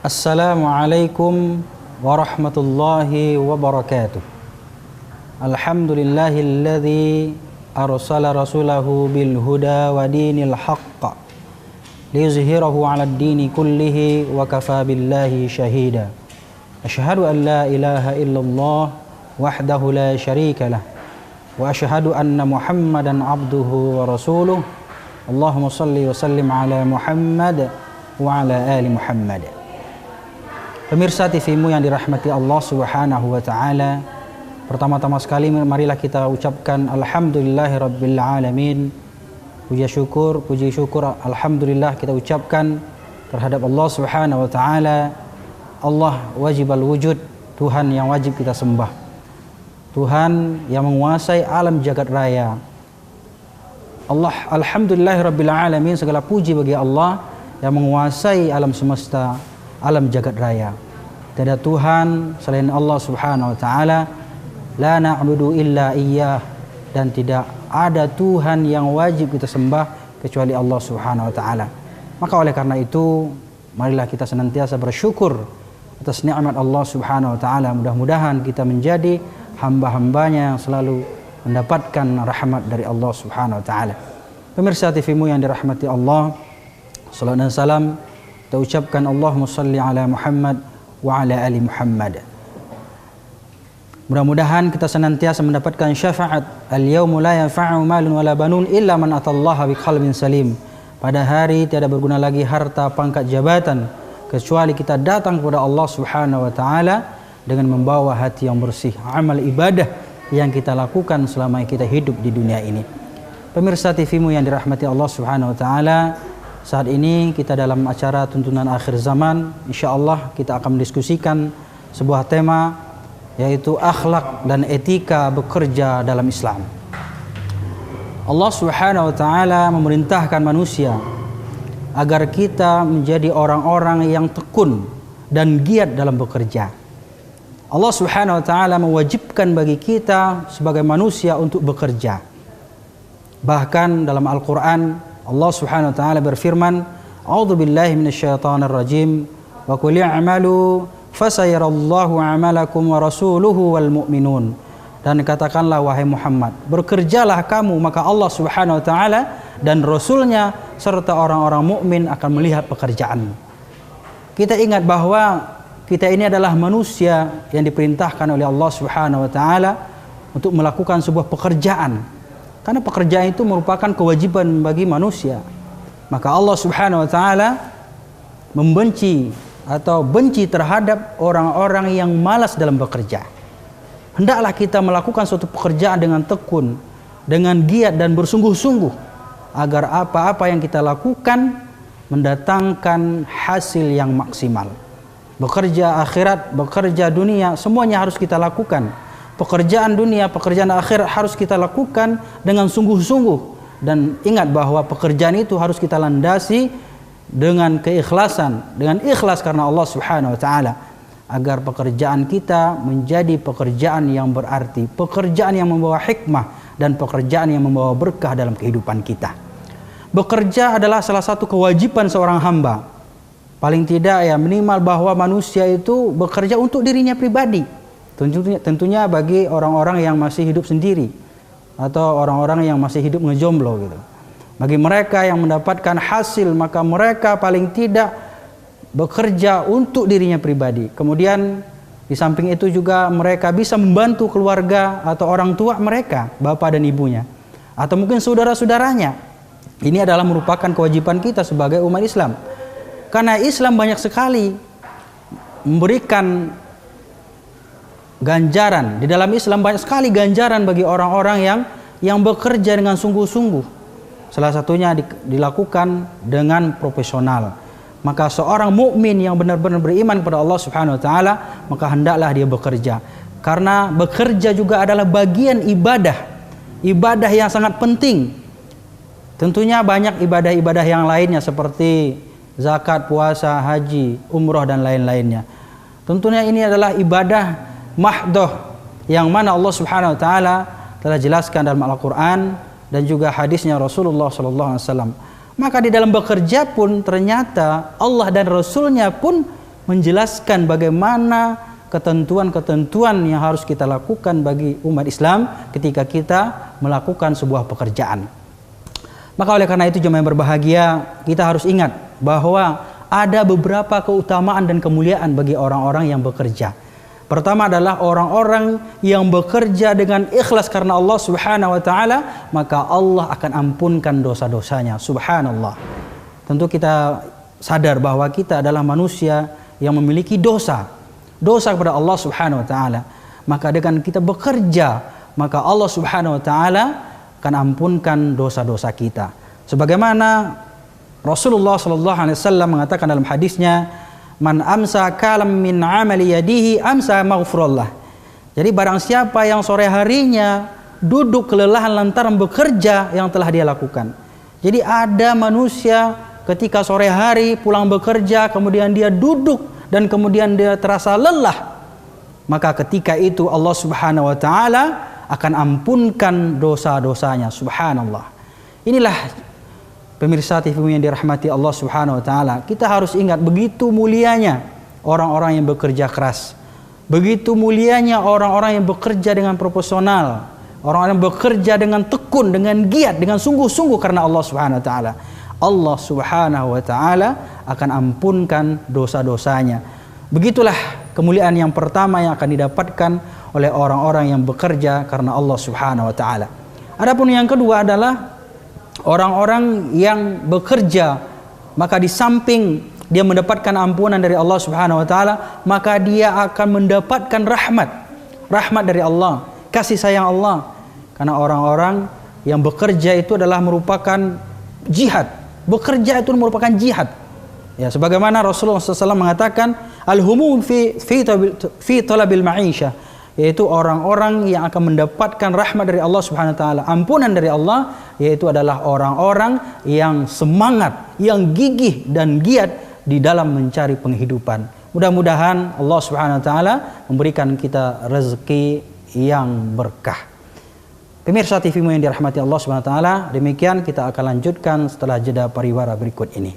Assalamualaikum warahmatullahi wabarakatuh. Alhamdulillahilladzi arsala rasulahu bil huda wa dinil haqq liyuzhirahu 'alad dini kullihi wa kafa billahi shahida. Asyhadu an la ilaha illallah wahdahu la syarika lah wa asyhadu anna Muhammadan abduhu wa rasuluh. Allahumma shalli wa sallim ala Muhammad wa ala ali Muhammad. Pemirsa TV-mu yang dirahmati Allah Subhanahu wa taala, pertama-tama sekali marilah kita ucapkan alhamdulillahirabbil alamin. Puji syukur alhamdulillah kita ucapkan terhadap Allah Subhanahu wa taala. Allah wajibal wujud, Tuhan yang wajib kita sembah. Tuhan yang menguasai alam jagat raya. Allah alhamdulillahirabbil alamin, segala puji bagi Allah yang menguasai alam semesta, alam jagat raya. Tiada Tuhan selain Allah Subhanahu wa taala. La na'budu illa iyyah, dan tidak ada Tuhan yang wajib kita sembah kecuali Allah Subhanahu wa taala. Maka oleh karena itu, marilah kita senantiasa bersyukur atas nikmat Allah Subhanahu wa taala. Mudah-mudahan kita menjadi hamba-hambanya yang selalu mendapatkan rahmat dari Allah Subhanahu wa taala. Pemirsa TV-mu yang dirahmati Allah, salawat dan salam kita ucapkan Allahumma shalli ala Muhammad wa ala ali Muhammad. Mudah-mudahan kita senantiasa mendapatkan syafaat al-yaumu la yanfa'u malun wala banun illa man atallaha biqalbin salim. Pada hari tiada berguna lagi harta, pangkat, jabatan kecuali kita datang kepada Allah Subhanahu wa taala dengan membawa hati yang bersih, amal ibadah yang kita lakukan selama kita hidup di dunia ini. Pemirsa TV-mu yang dirahmati Allah Subhanahu wa taala, saat ini kita dalam acara tuntunan akhir zaman. Insyaallah kita akan mendiskusikan sebuah tema, yaitu akhlak dan etika bekerja dalam Islam. Allah Subhanahu wa taala memerintahkan manusia agar kita menjadi orang-orang yang tekun dan giat dalam bekerja. Allah Subhanahu wa taala mewajibkan bagi kita sebagai manusia untuk bekerja. Bahkan dalam Al-Qur'an Allah Subhanahu wa taala berfirman, "A'udzubillahi minasyaitonir rajim wa qul i'malu fasayarallahu 'amalakum wa rasuluhu wal mu'minun." Dan katakanlah wahai Muhammad, bekerjalah kamu maka Allah Subhanahu wa taala dan rasulnya serta orang-orang mukmin akan melihat pekerjaanmu. Kita ingat bahwa kita ini adalah manusia yang diperintahkan oleh Allah Subhanahu wa taala untuk melakukan sebuah pekerjaan. Karena pekerjaan itu merupakan kewajiban bagi manusia. Maka Allah Subhanahu wa taala membenci atau benci terhadap orang-orang yang malas dalam bekerja. Hendaklah kita melakukan suatu pekerjaan dengan tekun, dengan giat dan bersungguh-sungguh agar apa-apa yang kita lakukan mendatangkan hasil yang maksimal. Bekerja akhirat, bekerja dunia, semuanya harus kita lakukan. Pekerjaan dunia, pekerjaan akhirat harus kita lakukan dengan sungguh-sungguh. Dan ingat bahwa pekerjaan itu harus kita landasi dengan keikhlasan, dengan ikhlas karena Allah Subhanahu wa taala, agar pekerjaan kita menjadi pekerjaan yang berarti, pekerjaan yang membawa hikmah, dan pekerjaan yang membawa berkah dalam kehidupan kita. Bekerja adalah salah satu kewajiban seorang hamba. Paling tidak ya minimal bahwa manusia itu bekerja untuk dirinya pribadi. Tentunya bagi orang-orang yang masih hidup sendiri atau orang-orang yang masih hidup ngejomblo gitu. Bagi mereka yang mendapatkan hasil, maka mereka paling tidak bekerja untuk dirinya pribadi. Kemudian di samping itu juga mereka bisa membantu keluarga atau orang tua mereka, bapak dan ibunya, atau mungkin saudara-saudaranya. Ini adalah merupakan kewajiban kita sebagai umat Islam. Karena Islam banyak sekali memberikan ganjaran. Di dalam Islam banyak sekali ganjaran bagi orang-orang yang bekerja dengan sungguh-sungguh. Salah satunya dilakukan dengan profesional. Maka seorang mukmin yang benar-benar beriman kepada Allah Subhanahu wa taala, maka hendaklah dia bekerja. Karena bekerja juga adalah bagian ibadah. Ibadah yang sangat penting. Tentunya banyak ibadah-ibadah yang lainnya seperti zakat, puasa, haji, umroh dan lain-lainnya. Tentunya ini adalah ibadah mahdoh yang mana Allah Subhanahu wa taala telah jelaskan dalam Al-Qur'an dan juga hadisnya Rasulullah sallallahu alaihi wasallam. Maka di dalam bekerja pun ternyata Allah dan Rasulnya pun menjelaskan bagaimana ketentuan-ketentuan yang harus kita lakukan bagi umat Islam ketika kita melakukan sebuah pekerjaan. Maka oleh karena itu jemaah yang berbahagia, kita harus ingat bahwa ada beberapa keutamaan dan kemuliaan bagi orang-orang yang bekerja. Pertama adalah orang-orang yang bekerja dengan ikhlas karena Allah Subhanahu wa taala, maka Allah akan ampunkan dosa-dosanya. Subhanallah. Tentu kita sadar bahwa kita adalah manusia yang memiliki dosa kepada Allah Subhanahu wa taala. Maka dengan kita bekerja, maka Allah Subhanahu wa taala akan ampunkan dosa-dosa kita. Sebagaimana Rasulullah sallallahu alaihi wasallam mengatakan dalam hadisnya, "Man amsa kalam min amali yadihi amsa maghfurullah." Jadi barang siapa yang sore harinya duduk kelelahan lantaran bekerja yang telah dia lakukan. Jadi ada manusia ketika sore hari pulang bekerja, kemudian dia duduk dan kemudian dia terasa lelah, maka ketika itu Allah Subhanahu wa taala akan ampunkan dosa-dosanya. Subhanallah. Inilah pemirsa TV yang dirahmati Allah Subhanahu wa taala. Kita harus ingat begitu mulianya orang-orang yang bekerja keras. Begitu mulianya orang-orang yang bekerja dengan proporsional, orang-orang yang bekerja dengan tekun, dengan giat, dengan sungguh-sungguh karena Allah Subhanahu wa taala. Allah Subhanahu wa taala akan ampunkan dosa-dosanya. Begitulah kemuliaan yang pertama yang akan didapatkan oleh orang-orang yang bekerja karena Allah Subhanahu wa taala. Adapun yang kedua adalah orang-orang yang bekerja, maka di samping dia mendapatkan ampunan dari Allah Subhanahu wa taala, maka dia akan mendapatkan rahmat dari Allah, kasih sayang Allah. Karena orang-orang yang bekerja itu adalah merupakan jihad. Bekerja itu merupakan jihad. Ya, sebagaimana Rasulullah SAW mengatakan, al-humum fi talabil ma'isyah, yaitu orang-orang yang akan mendapatkan rahmat dari Allah Subhanahu wa taala, ampunan dari Allah, yaitu adalah orang-orang yang semangat, yang gigih dan giat di dalam mencari penghidupan. Mudah-mudahan Allah Subhanahu wa taala memberikan kita rezeki yang berkah. Pemirsa TV yang dirahmati Allah Subhanahu wa taala, demikian kita akan lanjutkan setelah jeda pariwara berikut ini.